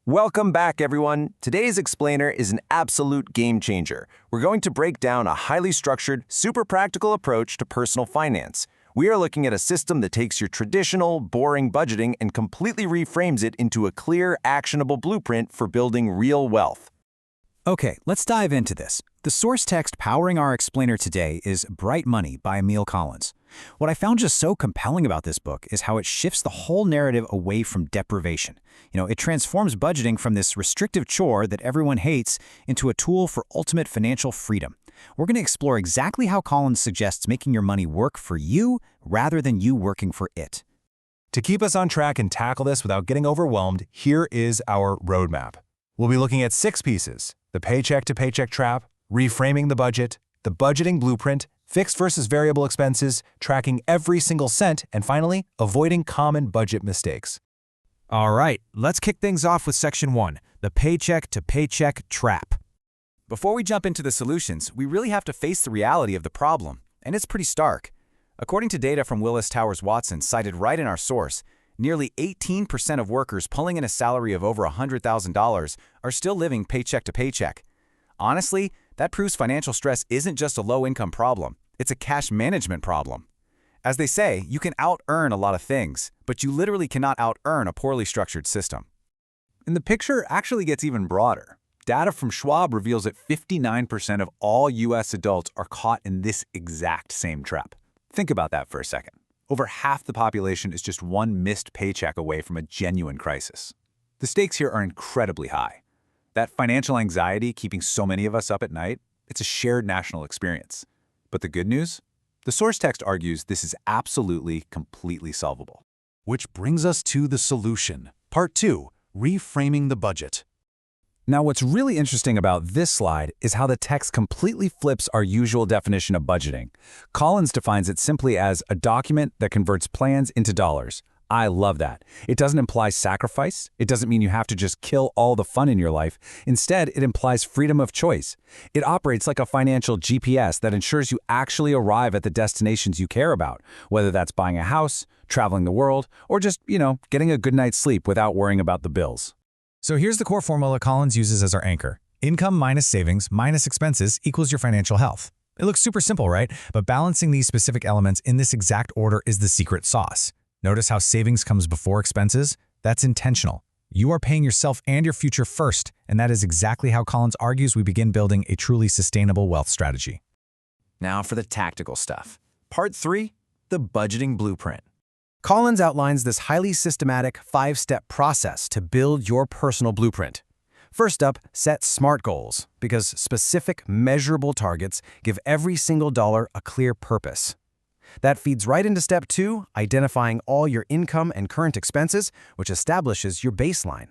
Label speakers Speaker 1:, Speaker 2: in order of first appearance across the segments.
Speaker 1: Welcome back, everyone. Today's explainer is an absolute game changer. We're going to break down a highly structured, super practical approach to personal finance. We are looking at a system that takes your traditional, boring budgeting and completely reframes it into a clear, actionable blueprint for building real wealth.
Speaker 2: Okay, let's dive into this. The source text powering our explainer today is Bright Money by Emil Collins. What I found just so compelling about this book is how it shifts the whole narrative away from deprivation. It transforms budgeting from this restrictive chore that everyone hates into a tool for ultimate financial freedom. We're going to explore exactly how Collins suggests making your money work for you rather than you working for it.
Speaker 3: To keep us on track and tackle this without getting overwhelmed, here is our roadmap. We'll be looking at 6 pieces: the Paycheck-to-Paycheck Trap, reframing the budget, the budgeting blueprint, fixed versus variable expenses, tracking every single cent, and finally, avoiding common budget mistakes.
Speaker 4: All right, let's kick things off with Section 1, the Paycheck-to-Paycheck Trap.
Speaker 2: Before we jump into the solutions, we really have to face the reality of the problem, and it's pretty stark. According to data from Willis Towers Watson cited right in our source, nearly 18% of workers pulling in a salary of over $100,000 are still living paycheck to paycheck. Honestly, that proves financial stress isn't just a low-income problem, it's a cash management problem. As they say, you can out-earn a lot of things, but you literally cannot out-earn a poorly structured system.
Speaker 1: And the picture actually gets even broader. Data from Schwab reveals that 59% of all U.S. adults are caught in this exact same trap. Think about that for a second. Over half the population is just one missed paycheck away from a genuine crisis. The stakes here are incredibly high. That financial anxiety keeping so many of us up at night, it's a shared national experience. But the good news? The source text argues this is absolutely, completely solvable.
Speaker 3: Which brings us to the solution. Part 2, reframing the budget.
Speaker 1: Now, what's really interesting about this slide is how the text completely flips our usual definition of budgeting. Collins defines it simply as a document that converts plans into dollars. I love that. It doesn't imply sacrifice. It doesn't mean you have to just kill all the fun in your life. Instead, it implies freedom of choice. It operates like a financial GPS that ensures you actually arrive at the destinations you care about, whether that's buying a house, traveling the world, or just, getting a good night's sleep without worrying about the bills.
Speaker 4: So here's the core formula Collins uses as our anchor. Income minus savings minus expenses equals your financial health. It looks super simple, right? But balancing these specific elements in this exact order is the secret sauce. Notice how savings comes before expenses? That's intentional. You are paying yourself and your future first, and that is exactly how Collins argues we begin building a truly sustainable wealth strategy.
Speaker 1: Now for the tactical stuff. Part 3, the budgeting blueprint.
Speaker 2: Collins outlines this highly systematic 5-step process to build your personal blueprint. First up, set SMART goals, because specific, measurable targets give every single dollar a clear purpose. That feeds right into step 2, identifying all your income and current expenses, which establishes your baseline.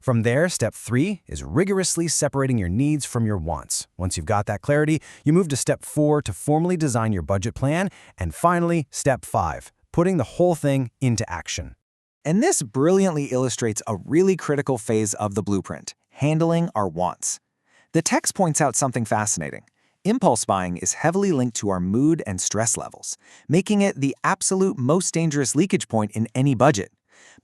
Speaker 2: From there, step 3 is rigorously separating your needs from your wants. Once you've got that clarity, you move to step 4 to formally design your budget plan, and finally, step 5, putting the whole thing into action.
Speaker 5: And this brilliantly illustrates a really critical phase of the blueprint, handling our wants. The text points out something fascinating. Impulse buying is heavily linked to our mood and stress levels, making it the absolute most dangerous leakage point in any budget.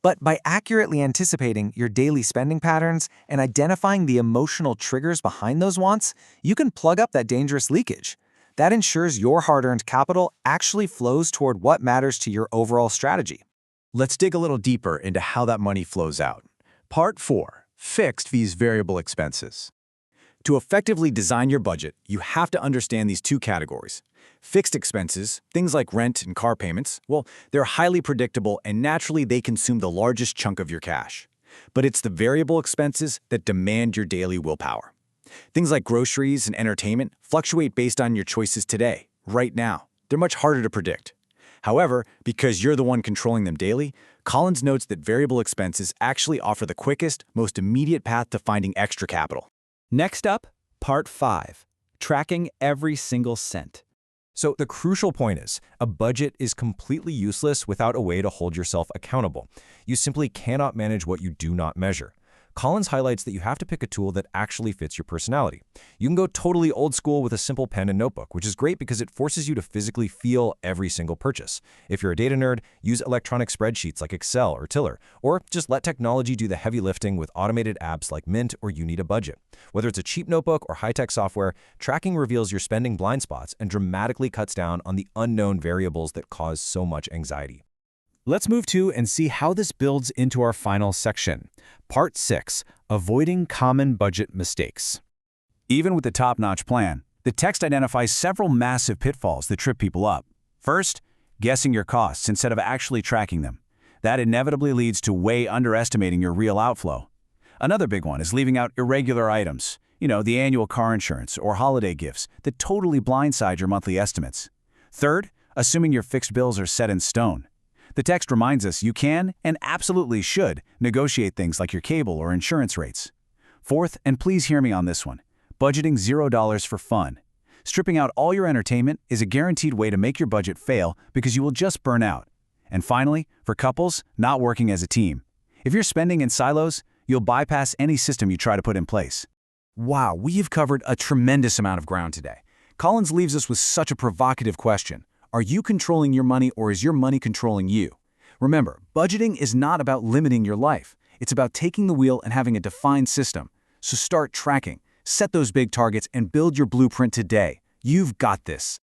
Speaker 5: But by accurately anticipating your daily spending patterns and identifying the emotional triggers behind those wants, you can plug up that dangerous leakage. That ensures your hard-earned capital actually flows toward what matters to your overall strategy.
Speaker 1: Let's dig a little deeper into how that money flows out. Part 4, fixed vs. variable expenses. To effectively design your budget, you have to understand these 2 categories. Fixed expenses, things like rent and car payments, well, they're highly predictable and naturally they consume the largest chunk of your cash. But it's the variable expenses that demand your daily willpower. Things like groceries and entertainment fluctuate based on your choices today, right now. They're much harder to predict. However, because you're the one controlling them daily, Collins notes that variable expenses actually offer the quickest, most immediate path to finding extra capital.
Speaker 2: Next up, part 5, tracking every single cent.
Speaker 6: So the crucial point is, a budget is completely useless without a way to hold yourself accountable. You simply cannot manage what you do not measure. Collins highlights that you have to pick a tool that actually fits your personality. You can go totally old school with a simple pen and notebook, which is great because it forces you to physically feel every single purchase. If you're a data nerd, use electronic spreadsheets like Excel or Tiller, or just let technology do the heavy lifting with automated apps like Mint or You Need a Budget. Whether it's a cheap notebook or high-tech software, tracking reveals your spending blind spots and dramatically cuts down on the unknown variables that cause so much anxiety.
Speaker 2: Let's move to and see how this builds into our final section. Part 6, Avoiding Common Budget Mistakes.
Speaker 1: Even with the top-notch plan, the text identifies several massive pitfalls that trip people up. First, guessing your costs instead of actually tracking them. That inevitably leads to way underestimating your real outflow. Another big one is leaving out irregular items, the annual car insurance or holiday gifts that totally blindside your monthly estimates. Third, assuming your fixed bills are set in stone. The text reminds us you can, and absolutely should, negotiate things like your cable or insurance rates. Fourth, and please hear me on this one, budgeting $0 for fun. Stripping out all your entertainment is a guaranteed way to make your budget fail because you will just burn out. And finally, for couples, not working as a team. If you're spending in silos, you'll bypass any system you try to put in place. Wow, we have covered a tremendous amount of ground today. Collins leaves us with such a provocative question. Are you controlling your money or is your money controlling you? Remember, budgeting is not about limiting your life. It's about taking the wheel and having a defined system. So start tracking, set those big targets, and build your blueprint today. You've got this.